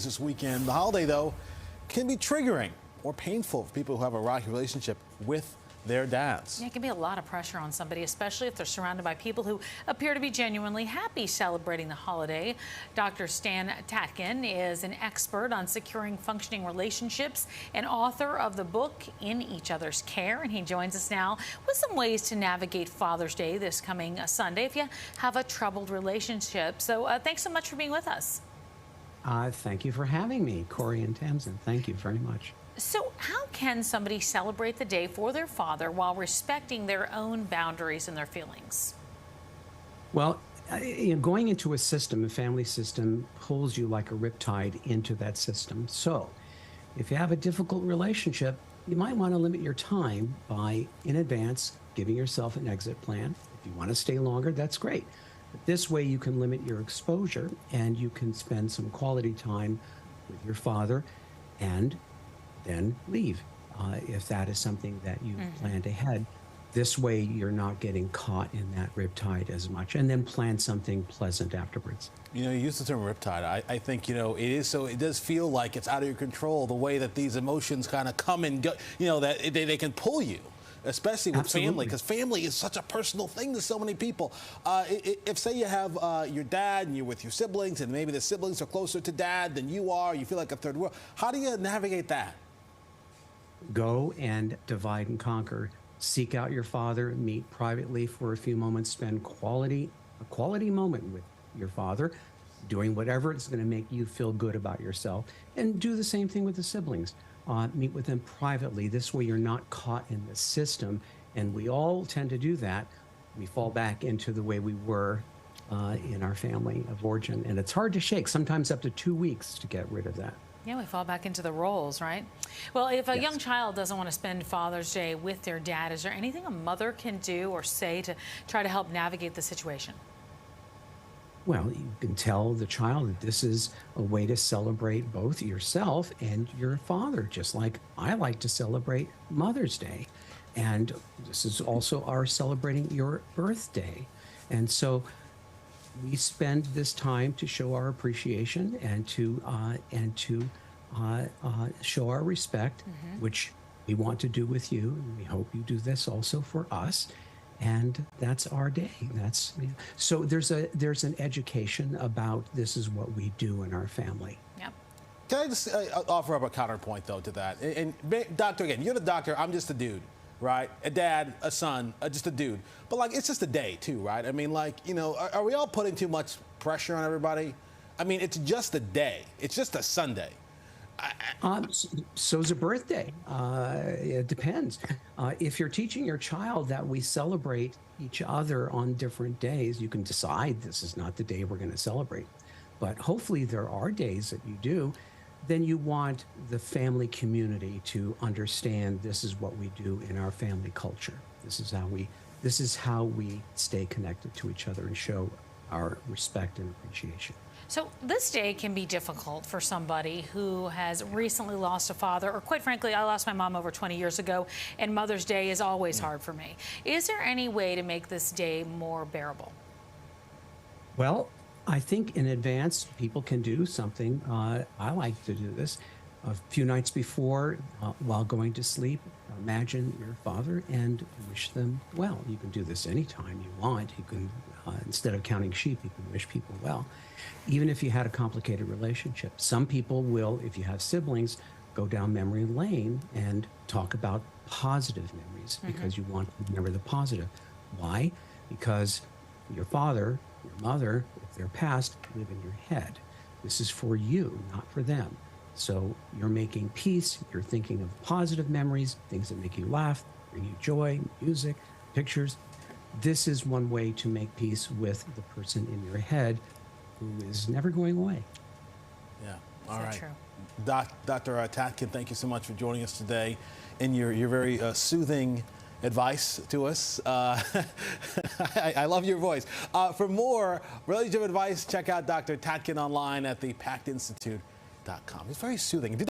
holidays this weekend. The holiday, though, can be triggering or painful for people who have a rocky relationship with their dads. Yeah, it can be a lot of pressure on somebody, especially if they're surrounded by people who appear to be genuinely happy celebrating the holiday. Dr. Stan Tatkin is an expert on securing functioning relationships and author of the book In Each Other's Care. And he joins us now with some ways to navigate Father's Day this coming Sunday if you have a troubled relationship. So thanks so much for being with us. Thank you for having me, Corey and Tamsin. Thank you very much. So how can somebody celebrate the day for their father while respecting their own boundaries and their feelings? Well, going into a system, a family system, pulls you like a riptide into that system. So if you have a difficult relationship, you might want to limit your time by, in advance, giving yourself an exit plan. If you want to stay longer, that's great. But this way you can limit your exposure and you can spend some quality time with your father and then leave if that is something that you planned ahead. This way you're not getting caught in that riptide as much, and then plan something pleasant afterwards. You know, you use the term riptide. I think, you know, it does feel like it's out of your control, the way that these emotions kind of come and go, you know, that they can pull you, especially with family, because family is such a personal thing to so many people. If, say, you have your dad and you're with your siblings, and maybe the siblings are closer to dad than you are, you feel like a third world, how do you navigate that? Go and divide and conquer. Seek out your father, meet privately for a few moments, spend a quality moment with your father, doing whatever is going to make you feel good about yourself, and do the same thing with the siblings. Meet with them privately. This way you're not caught in the system, and we all tend to do that. We fall back into the way we were in our family of origin, and it's hard to shake, sometimes up to 2 weeks to get rid of that. Yeah, we fall back into the roles, right? Well, if a young child doesn't want to spend Father's Day with their dad, is there anything a mother can do or say to try to help navigate the situation? Well, you can tell the child that this is a way to celebrate both yourself and your father, just like I like to celebrate Mother's Day. And this is also our celebrating your birthday. And so we spend this time to show our appreciation and to show our respect, which we want to do with you. And we hope you do this also for us. And that's our day. So there's an education about this is what we do in our family. Yep. Can I just offer up a counterpoint, though, to that? And doctor, again, you're the doctor, I'm just a dude, right? A dad, a son, just a dude. But, like, it's just a day, too, right? I mean, like, you know, are we all putting too much pressure on everybody? I mean, it's just a day. It's just a Sunday. So's a birthday. It depends. If you're teaching your child that we celebrate each other on different days, you can decide this is not the day we're going to celebrate. But hopefully there are days that you do. Then you want the family community to understand this is what we do in our family culture. This is how we stay connected to each other and show our respect and appreciation. So this day can be difficult for somebody who has recently lost a father, or quite frankly, I lost my mom over 20 years ago, and Mother's Day is always hard for me. Is there any way to make this day more bearable? Well, I think in advance, people can do something. I like to do this. A few nights before, while going to sleep, imagine your father and wish them well. You can do this anytime you want. You can, instead of counting sheep, you can wish people well. Even if you had a complicated relationship. Some people will, if you have siblings, go down memory lane and talk about positive memories because you want to remember the positive. Why? Because your father, your mother, if they're passed, live in your head. This is for you, not for them. So you're making peace, you're thinking of positive memories, things that make you laugh, bring you joy, music, pictures. This is one way to make peace with the person in your head who is never going away. Yeah, all right. True. Dr. Tatkin, thank you so much for joining us today and your very soothing advice to us. I love your voice. For more relationship advice, check out Dr. Tatkin online at thepactinstitute.com. It's very soothing.